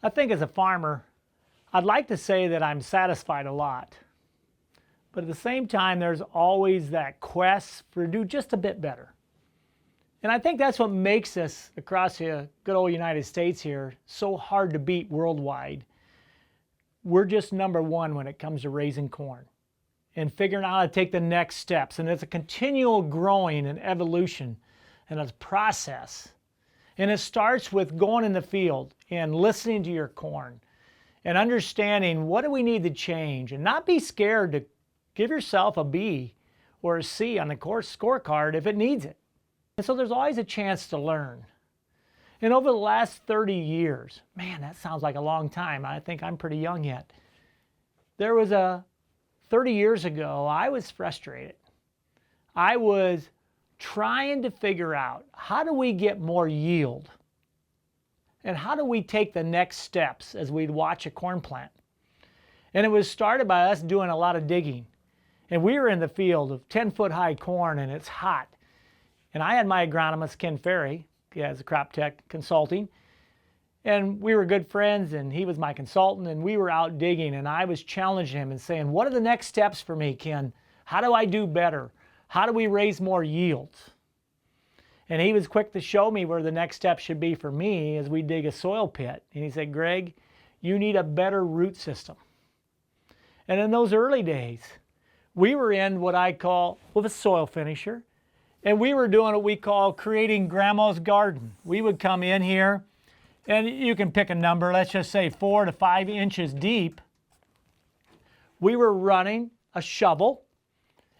I think as a farmer, I'd like to say that I'm satisfied a lot. But at the same time, there's always that quest for do just a bit better. And I think that's what makes us across the good old United States here so hard to beat worldwide. We're just number one when it comes to raising corn and figuring out how to take the next steps. And it's a continual growing and evolution and a process. And it starts with going in the field and listening to your corn and understanding what do we need to change, and not be scared to give yourself a B or a C on the course scorecard if it needs it. And so there's always a chance to learn. And over the last 30 years, man, that sounds like a long time. I think I'm pretty young yet. There was 30 years ago, I was frustrated. I was trying to figure out how do we get more yield? And how do we take the next steps as we'd watch a corn plant? And it was started by us doing a lot of digging. And we were in the field of 10-foot high corn, and it's hot. And I had my agronomist, Ken Ferry, he has a crop tech consulting. And we were good friends, and he was my consultant, and we were out digging, and I was challenging him and saying, what are the next steps for me, Ken? How do I do better? How do we raise more yields? And he was quick to show me where the next step should be for me as we dig a soil pit. And he said, Greg, you need a better root system. And in those early days, we were in what I call with a soil finisher, and we were doing what we call creating grandma's garden. We would come in here, and you can pick a number, let's just say 4 to 5 inches deep. We were running a shovel,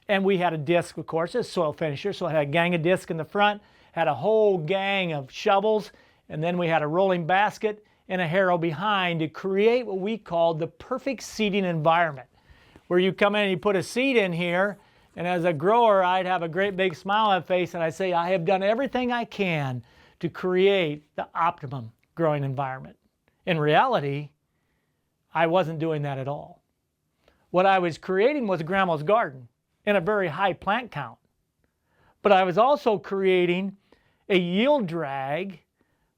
and we had a disc, of course, a soil finisher, so I had a gang of discs in the front, had a whole gang of shovels, and then we had a rolling basket and a harrow behind to create what we called the perfect seeding environment, where you come in and you put a seed in here, and as a grower, I'd have a great big smile on my face, and I say, I have done everything I can to create the optimum growing environment. In reality, I wasn't doing that at all. What I was creating was grandma's garden and a very high plant count. But I was also creating a yield drag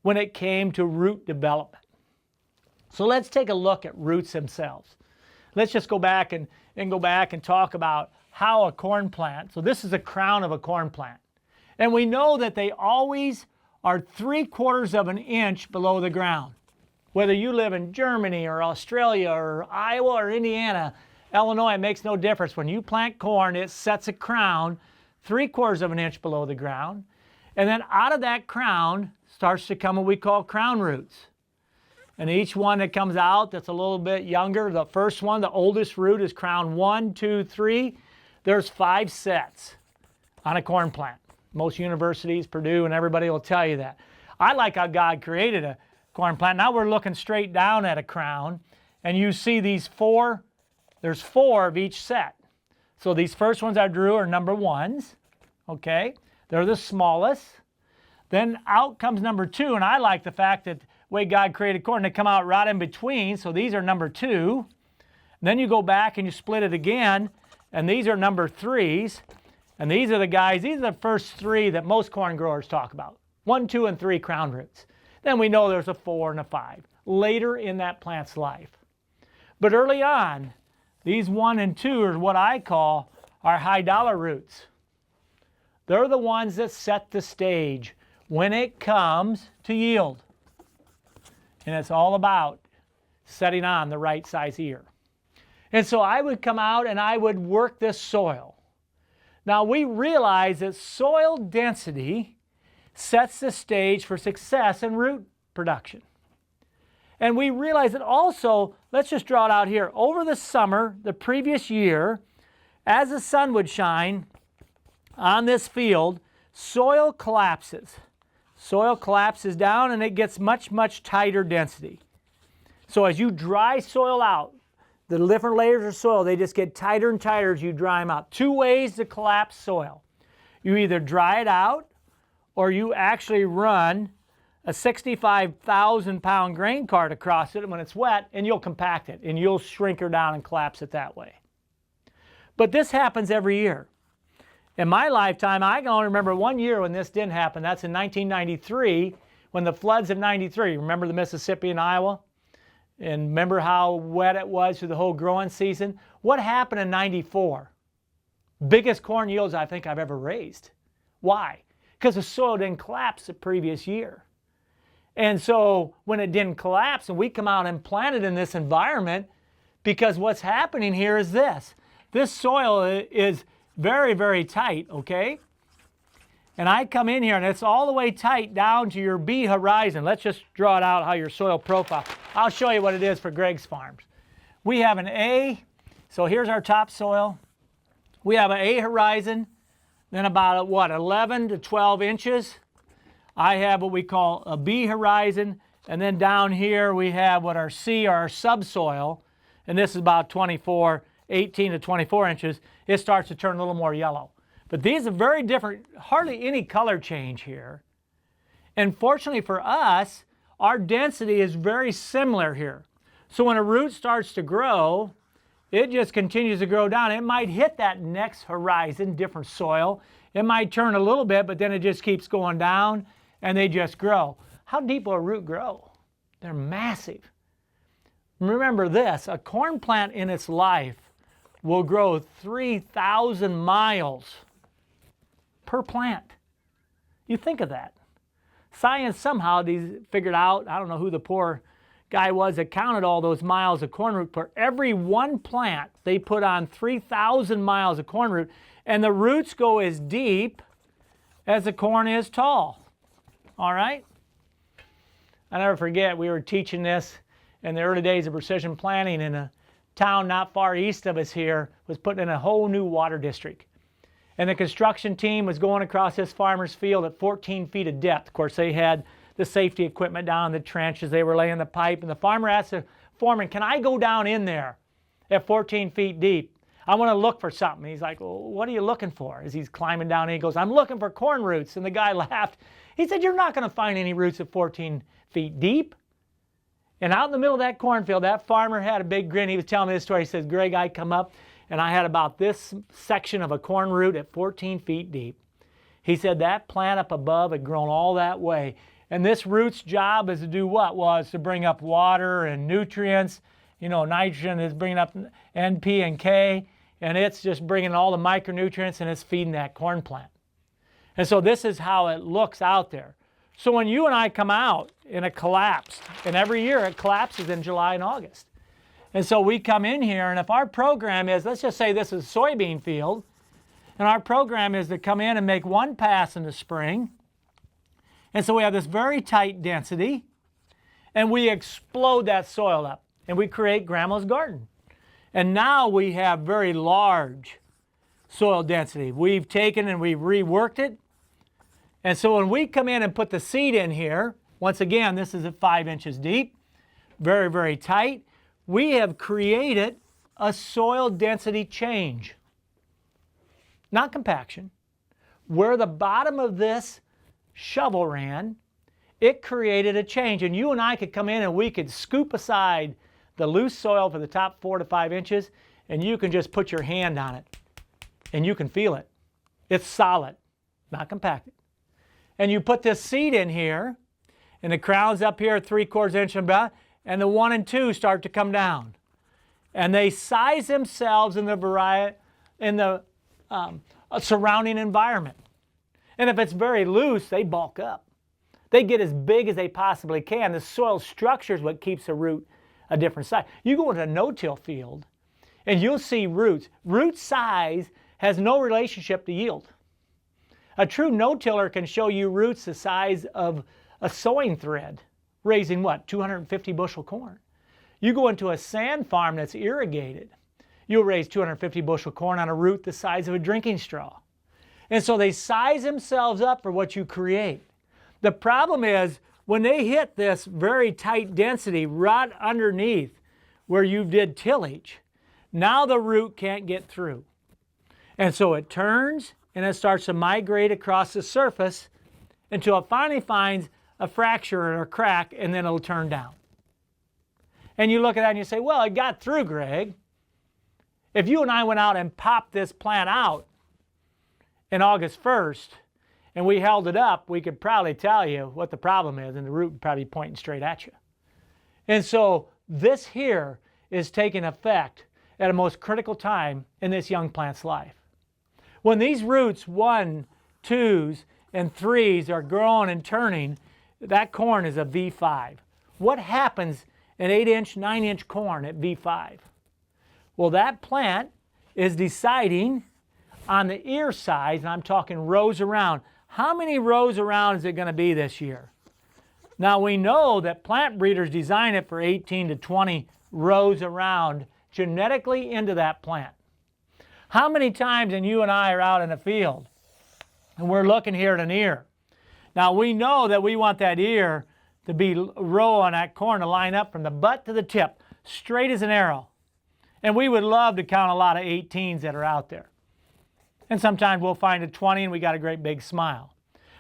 when it came to root development. So let's take a look at roots themselves. Let's just go back and talk about how a corn plant, so this is the crown of a corn plant. And we know that they always are 3/4 of an inch below the ground. Whether you live in Germany or Australia or Iowa or Indiana, Illinois, it makes no difference. When you plant corn, it sets a crown 3/4 of an inch below the ground. And then out of that crown starts to come what we call crown roots. And each one that comes out that's a little bit younger, the first one, the oldest root is crown 1, 2, 3. There's 5 sets on a corn plant. Most universities, Purdue, and everybody will tell you that. I like how God created a corn plant. Now we're looking straight down at a crown, and you see these 4, there's 4 of each set. So these first ones I drew are number 1s, okay? They're the smallest. Then out comes number 2, and I like the fact that the way God created corn, they come out right in between, so these are number 2. Then you go back and you split it again, and these are number 3s. And these are the guys, these are the first 3 that most corn growers talk about. 1, 2, and 3 crown roots. Then we know there's a 4 and a 5 later in that plant's life. But early on, these 1 and 2 are what I call our high dollar roots. They're the ones that set the stage when it comes to yield. And it's all about setting on the right size ear. And so I would come out and I would work this soil. Now we realize that soil density sets the stage for success in root production. And we realize that also, let's just draw it out here, over the summer, the previous year, as the sun would shine on this field, soil collapses. Soil collapses down and it gets much, much tighter density. So as you dry soil out, the different layers of soil, they just get tighter and tighter as you dry them out. 2 ways to collapse soil. You either dry it out or you actually run a 65,000-pound grain cart across it when it's wet, and you'll compact it and you'll shrink her down and collapse it that way. But this happens every year. In my lifetime, I can only remember 1 year when this didn't happen. That's in 1993 when the floods of 93, remember the Mississippi and Iowa? And remember how wet it was through the whole growing season? What happened in 94? Biggest corn yields I think I've ever raised. Why? Because the soil didn't collapse the previous year. And so when it didn't collapse and we come out and plant it in this environment, because what's happening here is this. This soil is very, very tight, okay? And I come in here and it's all the way tight down to your B horizon. Let's just draw it out how your soil profile. I'll show you what it is for Gregg's farms. We have an A, so here's our topsoil. We have an A horizon, then about, 11 to 12 inches. I have what we call a B horizon, and then down here we have what our C, or our subsoil, and this is about 18 to 24 inches. It starts to turn a little more yellow. But these are very different, hardly any color change here. And fortunately for us, our density is very similar here. So when a root starts to grow, it just continues to grow down. It might hit that next horizon, different soil. It might turn a little bit, but then it just keeps going down and they just grow. How deep will a root grow? They're massive. Remember this, a corn plant in its life will grow 3,000 miles per plant. You think of that. Science somehow figured out, I don't know who the poor guy was that counted all those miles of corn root. For every one plant, they put on 3,000 miles of corn root, and the roots go as deep as the corn is tall. All right? I never forget, we were teaching this in the early days of precision planting in a town not far east of us here, was putting in a whole new water district. And the construction team was going across this farmer's field at 14 feet of depth. Of course, they had the safety equipment down in the trenches. They were laying the pipe, and the farmer asked the foreman, "Can I go down in there at 14 feet deep? I want to look for something." He's like, "Well, what are you looking for?" As he's climbing down, he goes, "I'm looking for corn roots." And the guy laughed. He said, "You're not going to find any roots at 14 feet deep." And out in the middle of that cornfield, that farmer had a big grin. He was telling me this story. He says, "Gregg, I come up, and I had about this section of a corn root at 14 feet deep." He said that plant up above had grown all that way. And this root's job is to do what? Well, it's to bring up water and nutrients. You know, nitrogen is bringing up NP and K, and it's just bringing all the micronutrients, and it's feeding that corn plant. And so this is how it looks out there. So when you and I come out in a collapse, and every year it collapses in July and August. And so we come in here, and if our program is, let's just say this is a soybean field, and our program is to come in and make one pass in the spring. And so we have this very tight density, and we explode that soil up, and we create Grandma's garden. And now we have very large soil density. We've taken and we've reworked it. And so when we come in and put the seed in here, once again, this is at 5 inches deep, very, very tight. We have created a soil density change, not compaction. Where the bottom of this shovel ran, it created a change. And you and I could come in and we could scoop aside the loose soil for the top 4 to 5 inches, and you can just put your hand on it, and you can feel it. It's solid, not compacted. And you put this seed in here, and the crown's up here 3/4 inch and about, and the 1 and 2 start to come down. And they size themselves in the surrounding environment. And if it's very loose, they bulk up. They get as big as they possibly can. The soil structure is what keeps a root a different size. You go into a no-till field, and you'll see roots. Root size has no relationship to yield. A true no-tiller can show you roots the size of a sewing thread, raising what, 250 bushel corn. You go into a sand farm that's irrigated, you'll raise 250 bushel corn on a root the size of a drinking straw. And so they size themselves up for what you create. The problem is when they hit this very tight density right underneath where you did tillage, now the root can't get through. And so it turns and it starts to migrate across the surface until it finally finds a fracture or a crack, and then it'll turn down. And you look at that and you say, well, it got through, Gregg. If you and I went out and popped this plant out in August 1st, and we held it up, we could probably tell you what the problem is, and the root would probably be pointing straight at you. And so this here is taking effect at a most critical time in this young plant's life. When these roots, 1, 2s, and 3s are growing and turning, that corn is a V5. What happens in 8-inch, 9-inch corn at V5? Well, that plant is deciding on the ear size, and I'm talking rows around. How many rows around is it going to be this year? Now we know that plant breeders design it for 18 to 20 rows around genetically into that plant. How many times, and you and I are out in the field, and we're looking here at an ear. Now we know that we want that ear to be row on that corn to line up from the butt to the tip, straight as an arrow. And we would love to count a lot of 18s that are out there. And sometimes we'll find a 20 and we got a great big smile.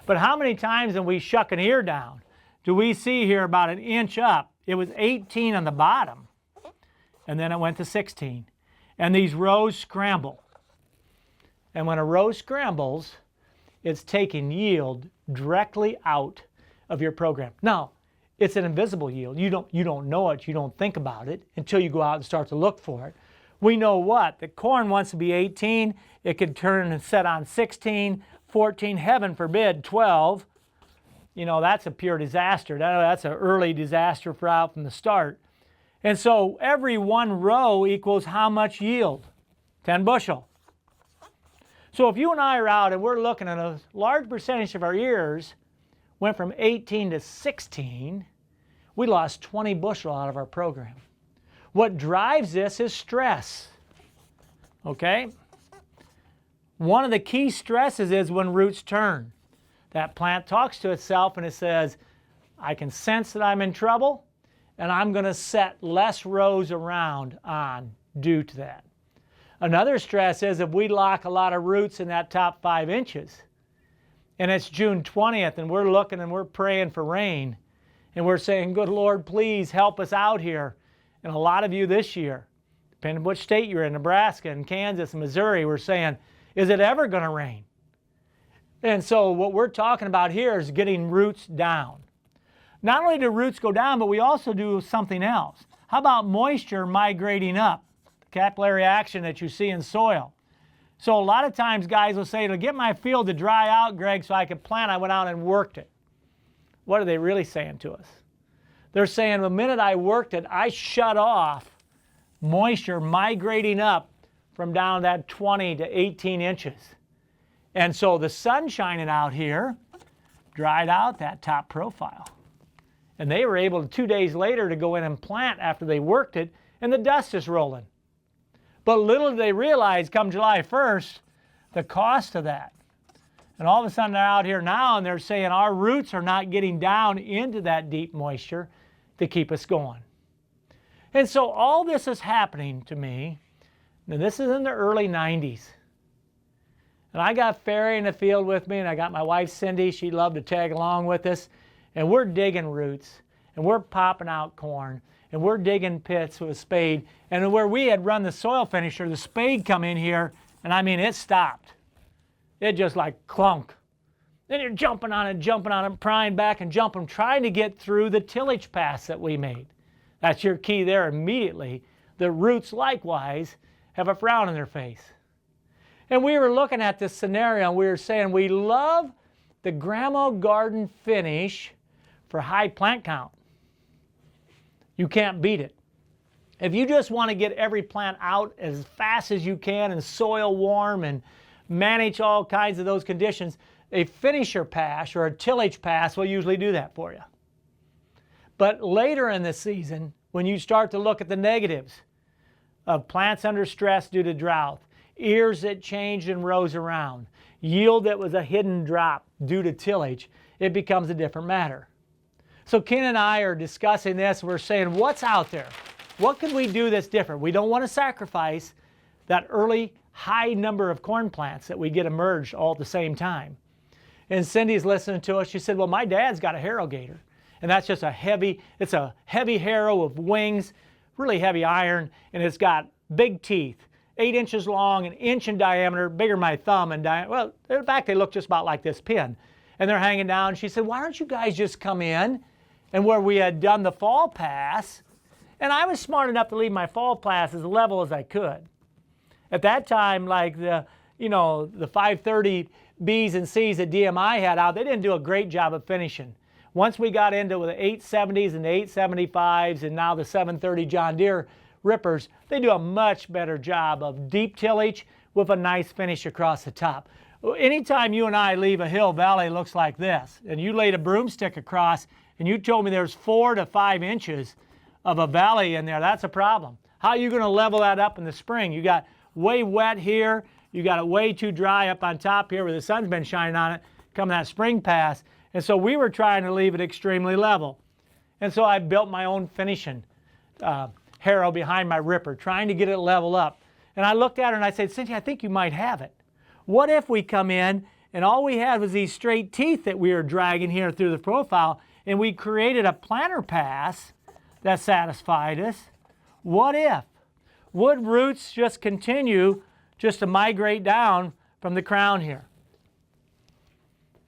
But how many times when we shuck an ear down, do we see here about an inch up, it was 18 on the bottom, and then it went to 16. And these rows scramble. And when a row scrambles, it's taking yield directly out of your program. Now, it's an invisible yield. You don't know it, you don't think about it until you go out and start to look for it. We know what? The corn wants to be 18, it could turn and set on 16, 14, heaven forbid, 12. You know, that's a pure disaster. That's an early disaster out from the start. And so every 1 row equals how much yield? 10 bushel. So if you and I are out and we're looking at a large percentage of our ears went from 18 to 16, we lost 20 bushel out of our program. What drives this is stress. Okay? One of the key stresses is when roots turn. That plant talks to itself and it says, I can sense that I'm in trouble and I'm going to set less rows around on due to that. Another stress is if we lock a lot of roots in that top 5 inches and it's June 20th and we're looking and we're praying for rain and we're saying, good Lord, please help us out here. And a lot of you this year, depending on which state you're in, Nebraska and Kansas and Missouri, we're saying, is it ever going to rain? And so what we're talking about here is getting roots down. Not only do roots go down, but we also do something else. How about moisture migrating up? The capillary action that you see in soil. So a lot of times guys will say, to get my field to dry out, Greg, so I could plant, I went out and worked it. What are they really saying to us? They're saying the minute I worked it, I shut off moisture migrating up from down that 20 to 18 inches. And so the sun shining out here dried out that top profile. And they were able to 2 days later to go in and plant after they worked it, and the dust is rolling. But little did they realize come July 1st, the cost of that. And all of a sudden they're out here now and they're saying our roots are not getting down into that deep moisture to keep us going. And so all this is happening to me, and this is in the early 90s. And I got Ferry in the field with me, and I got my wife Cindy. She loved to tag along with us. And we're digging roots, and we're popping out corn, and we're digging pits with a spade. And where we had run the soil finisher, the spade come in here, and I mean, it stopped. It just like clunk. Then you're jumping on it, prying back and jumping, trying to get through the tillage pass that we made. That's your key there immediately. The roots likewise have a frown on their face. And we were looking at this scenario and we were saying we love the Grandma Garden finish for high plant count. You can't beat it. If you just want to get every plant out as fast as you can and soil warm and manage all kinds of those conditions, a finisher pass or a tillage pass will usually do that for you. But later in the season, when you start to look at the negatives of plants under stress due to drought, ears that changed and rose around, yield that was a hidden drop due to tillage, it becomes a different matter. So Ken and I are discussing this. We're saying, what's out there? What can we do that's different? We don't want to sacrifice that early high number of corn plants that we get emerged all at the same time. And Cindy's listening to us. She said, well, my dad's got a harrogator. And that's just it's a heavy harrow of wings, really heavy iron, and it's got big teeth, 8 inches long, an inch in diameter, bigger than my thumb in diameter. Well, in fact, they look just about like this pin. And they're hanging down. She said, why don't you guys just come in and where we had done the fall pass And I was smart enough to leave my fall pass as level as I could. At that time, like the 530 Bs and Cs that DMI had out, they didn't do a great job of finishing. Once we got into the 870s and the 875s and now the 730 John Deere rippers, they do a much better job of deep tillage with a nice finish across the top. Anytime you and I leave a hill valley that looks like this, and you laid a broomstick across and you told me there's 4 to 5 inches of a valley in there, that's a problem. How are you going to level that up in the spring? You got way wet here, you got it way too dry up on top here where the sun's been shining on it, come that spring pass. And so we were trying to leave it extremely level. And so I built my own finishing harrow behind my ripper, trying to get it level up. And I looked at her and I said, Cynthia, I think you might have it. What if we come in and all we had was these straight teeth that we were dragging here through the profile, and we created a planter pass that satisfied us? What if? Would roots just continue just to migrate down from the crown here?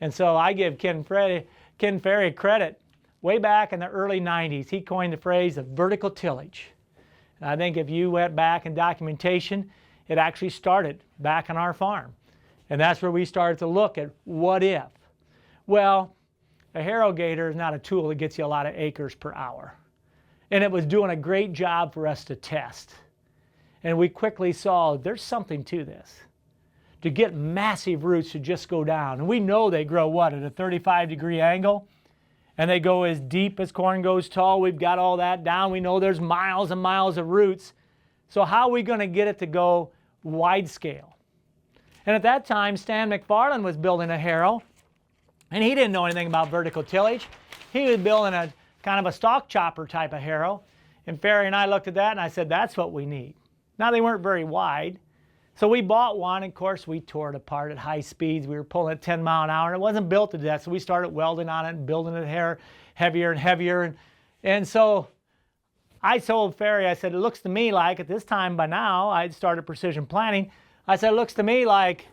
And so I give Ken Ferry credit. Way back in the early 90s, he coined the phrase of vertical tillage. And I think if you went back in documentation, it actually started back on our farm. And that's where we started to look at what if. Well, a harrow gator is not a tool that gets you a lot of acres per hour. And it was doing a great job for us to test. And we quickly saw there's something to this. To get massive roots to just go down. And we know they grow what, at a 35-degree angle? And they go as deep as corn goes tall. We've got all that down. We know there's miles and miles of roots. So how are we going to get it to go wide scale? And at that time, Stan McFarland was building a harrow, and he didn't know anything about vertical tillage. He was building a kind of a stalk chopper type of harrow. And Ferry and I looked at that, and I said, that's what we need. Now, they weren't very wide. So we bought one, and of course we tore it apart at high speeds. We were pulling at 10 miles an hour, and it wasn't built to death. So we started welding on it and building it heavier and heavier. And so I told Ferry, I said, it looks to me like, at this time by now, I'd started precision planting. I said, it looks to me like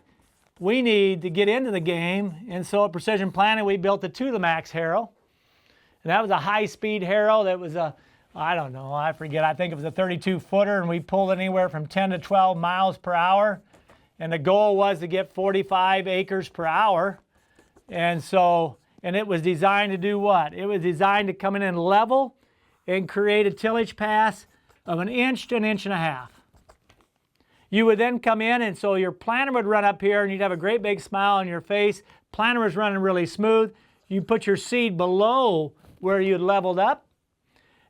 we need to get into the game. And so at Precision Planting, we built the To the Max harrow. And that was a high-speed harrow that was I don't know, I forget, I think it was a 32-footer, and we pulled it anywhere from 10 to 12 miles per hour. And the goal was to get 45 acres per hour. And it was designed to do what? It was designed to come in and level and create a tillage pass of 1 inch to 1.5 inches. You would then come in, and so your planter would run up here, and you'd have a great big smile on your face. Planter was running really smooth. You put your seed below where you'd leveled up.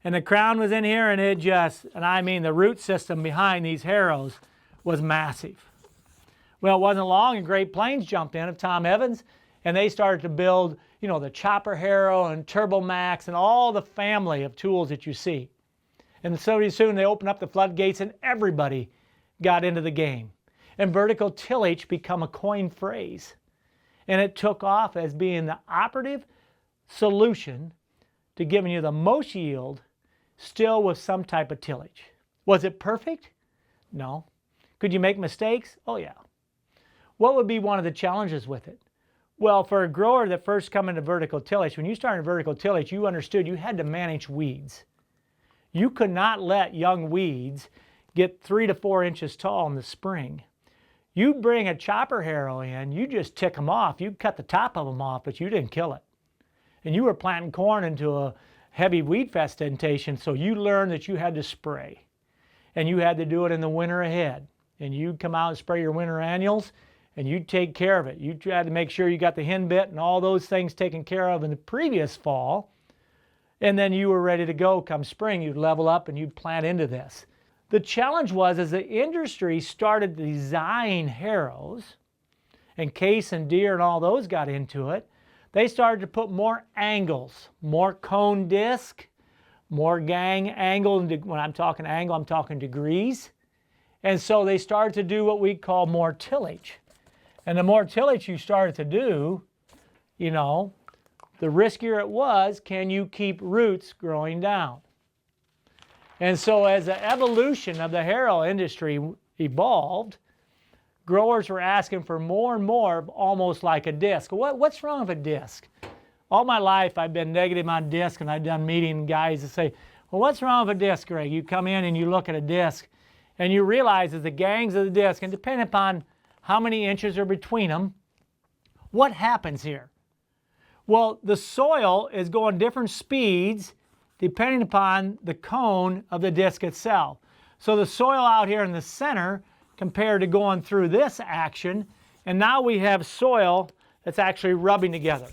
And the crown was in here, and the root system behind these harrows was massive. Well, it wasn't long, and Great Plains jumped in of Tom Evans, and they started to build, the chopper harrow and Turbo Max and all the family of tools that you see. And so soon they opened up the floodgates, and everybody got into the game. And vertical tillage became a coined phrase. And it took off as being the operative solution to giving you the most yield, still with some type of tillage. Was it perfect? No. Could you make mistakes? Oh yeah. What would be one of the challenges with it? Well, for a grower that first come into vertical tillage, when you started vertical tillage, you understood you had to manage weeds. You could not let young weeds get 3 to 4 inches tall in the spring. You bring a chopper harrow in, you just tick them off. You cut the top of them off, but you didn't kill it. And you were planting corn into a heavy weed festation, so you learned that you had to spray. And you had to do it in the winter ahead. And you'd come out and spray your winter annuals, and you'd take care of it. You had to make sure you got the hen bit and all those things taken care of in the previous fall. And then you were ready to go come spring. You'd level up and you'd plant into this. The challenge was, as the industry started to design harrows, and Case and Deere and all those got into it, they started to put more angles, more cone disc, more gang angle. When I'm talking angle, I'm talking degrees. And so they started to do what we call more tillage. And the more tillage you started to do, the riskier it was, can you keep roots growing down? And so as the evolution of the harrow industry evolved, growers were asking for more and more, almost like a disc. What's wrong with a disc? All my life I've been negative on disc, and I've done meeting guys that say, Well, what's wrong with a disc, Greg? You come in and you look at a disc and you realize that the gangs of the disc, and depending upon how many inches are between them, what happens here? Well, the soil is going different speeds depending upon the cone of the disc itself. So the soil out here in the center compared to going through this action, and now we have soil that's actually rubbing together.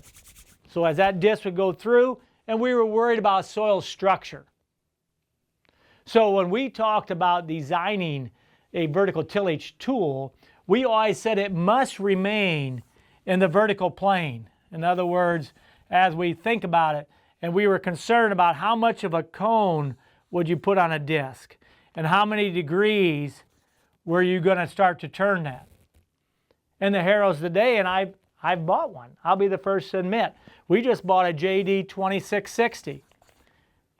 So as that disc would go through, and we were worried about soil structure. So when we talked about designing a vertical tillage tool, we always said it must remain in the vertical plane. In other words, as we think about it, and we were concerned about how much of a cone would you put on a disc, and how many degrees were you going to start to turn that. And the harrows today, and I've bought one. I'll be the first to admit, we just bought a JD 2660.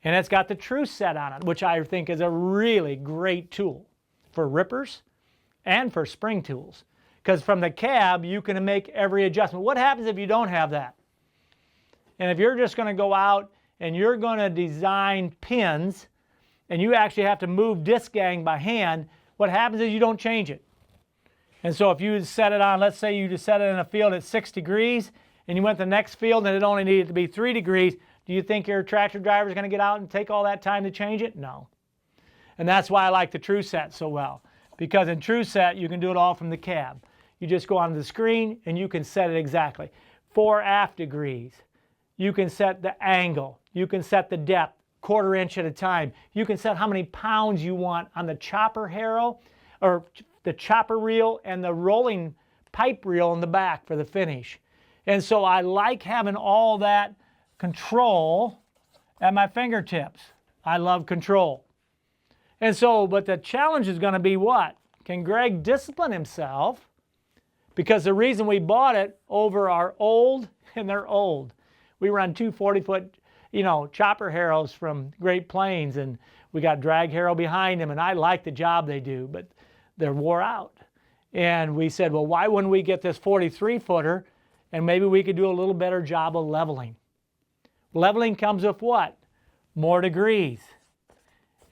And it's got the True Set on it, which I think is a really great tool for rippers and for spring tools. Because from the cab, you can make every adjustment. What happens if you don't have that? And if you're just going to go out and you're going to design pins, and you actually have to move disc gang by hand, what happens is you don't change it. And so if you set it on, let's say you just set it in a field at 6 degrees, and you went to the next field and it only needed to be 3 degrees, do you think your tractor driver is going to get out and take all that time to change it? No. And that's why I like the True Set so well. Because in True Set, you can do it all from the cab. You just go onto the screen and you can set it exactly. 4.5 degrees. You can set the angle. You can set the depth, 1/4 inch at a time. You can set how many pounds you want on the chopper harrow, or the chopper reel, and the rolling pipe reel in the back for the finish. And so I like having all that control at my fingertips. I love control. And so, but the challenge is going to be what? Can Gregg discipline himself? Because the reason we bought it over our old, and they're old. We run 2 40-foot, chopper harrows from Great Plains, and we got drag harrow behind them, and I like the job they do, but they're wore out. And we said, well, why wouldn't we get this 43-footer, and maybe we could do a little better job of leveling. Leveling comes with what? More degrees.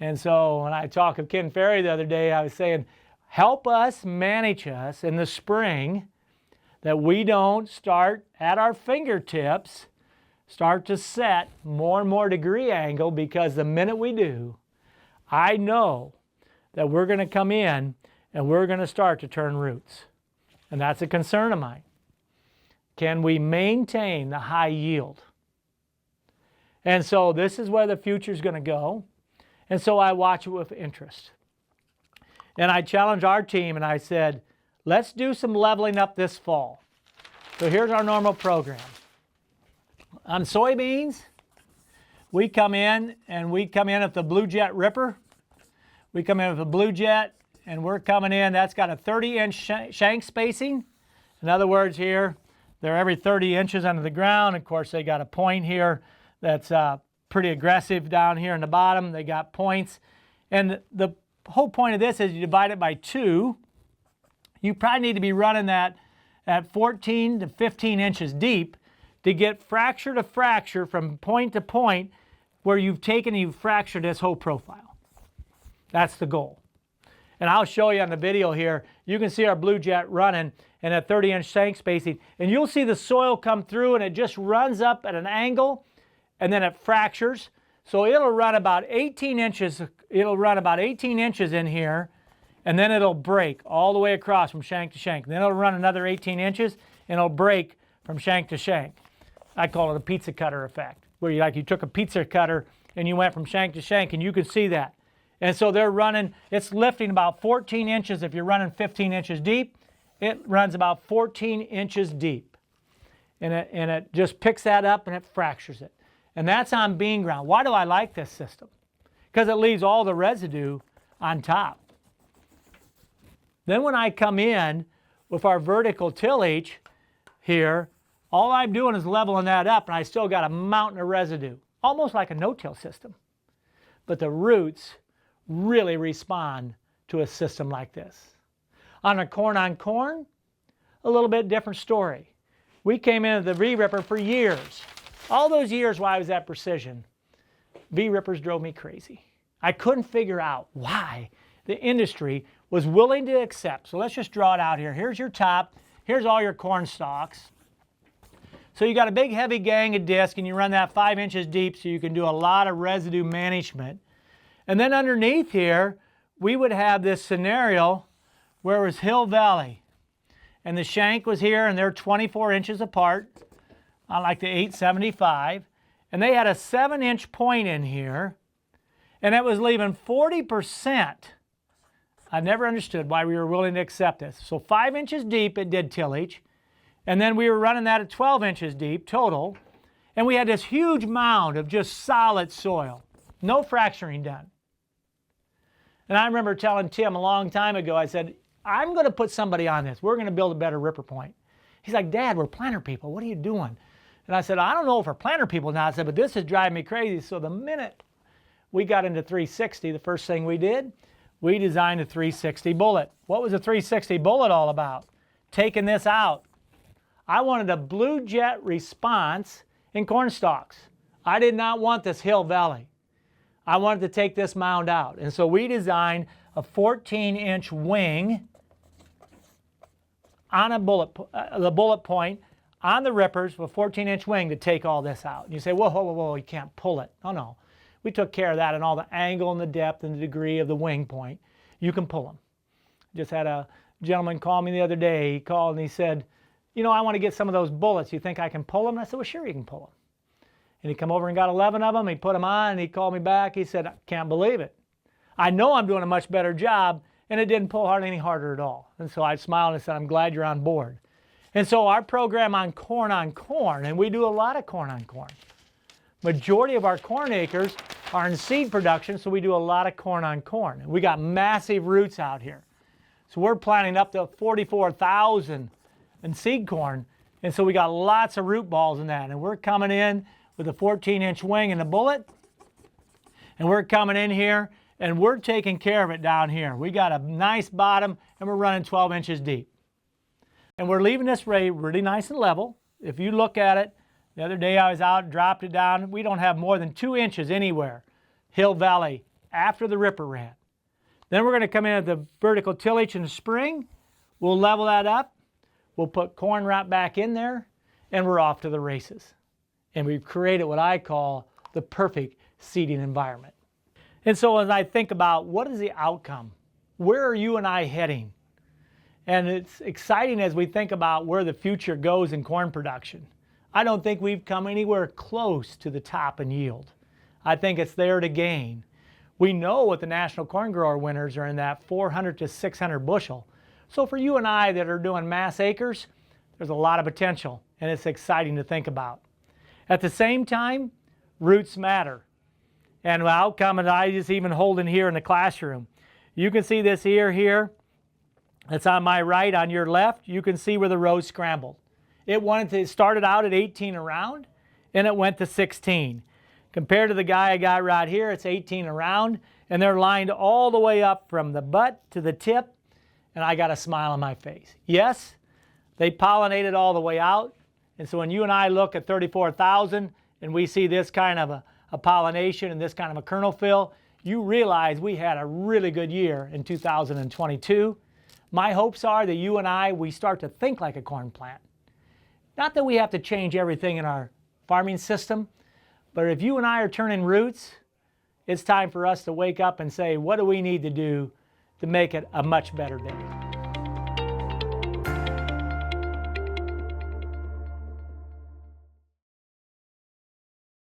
And so when I talked with Ken Ferry the other day, I was saying, help us manage us in the spring, that we don't start at our fingertips, start to set more and more degree angle, because the minute we do, I know that we're going to come in and we're going to start to turn roots. And that's a concern of mine. Can we maintain the high yield? And so this is where the future is going to go. And so I watch it with interest. And I challenged our team and I said, let's do some leveling up this fall. So here's our normal program. On soybeans, we come in with the Blue Jet Ripper. We come in with a Blue Jet, and we're coming in, that's got a 30-inch shank spacing. In other words here, they're every 30 inches under the ground. Of course, they got a point here that's pretty aggressive down here in the bottom. They got points. And the whole point of this is you divide it by 2. You probably need to be running that at 14 to 15 inches deep to get fracture to fracture from point to point where you've fractured this whole profile. That's the goal. And I'll show you on the video here. You can see our Blue Jet running and a 30-inch shank spacing. And you'll see the soil come through and it just runs up at an angle and then it fractures. So it'll run about 18 inches. It'll run about 18 inches in here, and then it'll break all the way across from shank to shank. Then it'll run another 18 inches and it'll break from shank to shank. I call it a pizza cutter effect, where you took a pizza cutter and you went from shank to shank, and you can see that. And so they're running, it's lifting about 14 inches. If you're running 15 inches deep, it runs about 14 inches deep. And it just picks that up and it fractures it. And that's on bean ground. Why do I like this system? Because it leaves all the residue on top. Then when I come in with our vertical tillage here, all I'm doing is leveling that up, and I still got a mountain of residue, almost like a no-till system. But the roots really respond to a system like this. On a corn-on-corn, a little bit different story. We came into the V-Ripper for years. All those years while I was at Precision, V-rippers drove me crazy. I couldn't figure out why the industry was willing to accept. So let's just draw it out here. Here's your top. Here's all your corn stalks. So you got a big heavy gang of disc and you run that 5 inches deep so you can do a lot of residue management. And then underneath here, we would have this scenario where it was hill valley. And the shank was here and they're 24 inches apart, like the 875. And they had a 7-inch point in here, and it was leaving 40%. I never understood why we were willing to accept this. So 5 inches deep it did tillage, and then we were running that at 12 inches deep total, and we had this huge mound of just solid soil, no fracturing done. And I remember telling Tim a long time ago, I said, I'm going to put somebody on this. We're going to build a better ripper point. He's like, Dad, we're planter people. What are you doing? And I said, I don't know if we're planter people now. I said, but this is driving me crazy. So the minute we got into 360, the first thing we did, we designed a 360 bullet. What was a 360 bullet all about? Taking this out. I wanted a blue jet response in corn stalks. I did not want this hill valley. I wanted to take this mound out. And so we designed a 14-inch wing on a the bullet point on the rippers with a 14-inch wing to take all this out. And you say, whoa, whoa, whoa, whoa, you can't pull it. Oh, no. We took care of that and all the angle and the depth and the degree of the wing point. You can pull them. Just had a gentleman call me the other day. He called and he said, you know, I want to get some of those bullets. You think I can pull them? And I said, well, sure you can pull them. And he come over and got 11 of them. He put them on and he called me back. He said, I can't believe it. I know I'm doing a much better job, and it didn't pull hardly any harder at all. And so I smiled and said, I'm glad you're on board. And so our program on corn, and we do a lot of corn on corn. Majority of our corn acres are in seed production, so we do a lot of corn on corn. And we got massive roots out here. So we're planting up to 44,000 in seed corn, and so we got lots of root balls in that. And we're coming in with a 14-inch wing and a bullet, and we're coming in here and we're taking care of it down here. We got a nice bottom and we're running 12 inches deep. And we're leaving this ray really nice and level. If you look at it, the other day I was out, dropped it down. We don't have more than 2 inches anywhere, hill valley, after the ripper ran. Then we're going to come in at the vertical tillage in the spring. We'll level that up. We'll put corn right back in there, and we're off to the races. And we've created what I call the perfect seeding environment. And so as I think about what is the outcome, where are you and I heading? And it's exciting as we think about where the future goes in corn production. I don't think we've come anywhere close to the top in yield. I think it's there to gain. We know what the National Corn Grower winners are in that 400 to 600 bushel. So for you and I that are doing mass acres, there's a lot of potential, and it's exciting to think about. At the same time, roots matter. And the outcome, and I just even holding here in the classroom. You can see this ear here. That's on my right. On your left, you can see where the rows scrambled. It started out at 18 around, and it went to 16. Compared to the guy I got right here, it's 18 around, and they're lined all the way up from the butt to the tip, and I got a smile on my face. Yes, they pollinated all the way out, and so when you and I look at 34,000 and we see this kind of a pollination and this kind of a kernel fill, you realize we had a really good year in 2022. My hopes are that you and I, we start to think like a corn plant. Not that we have to change everything in our farming system, but if you and I are turning roots, it's time for us to wake up and say, what do we need to do to make it a much better day?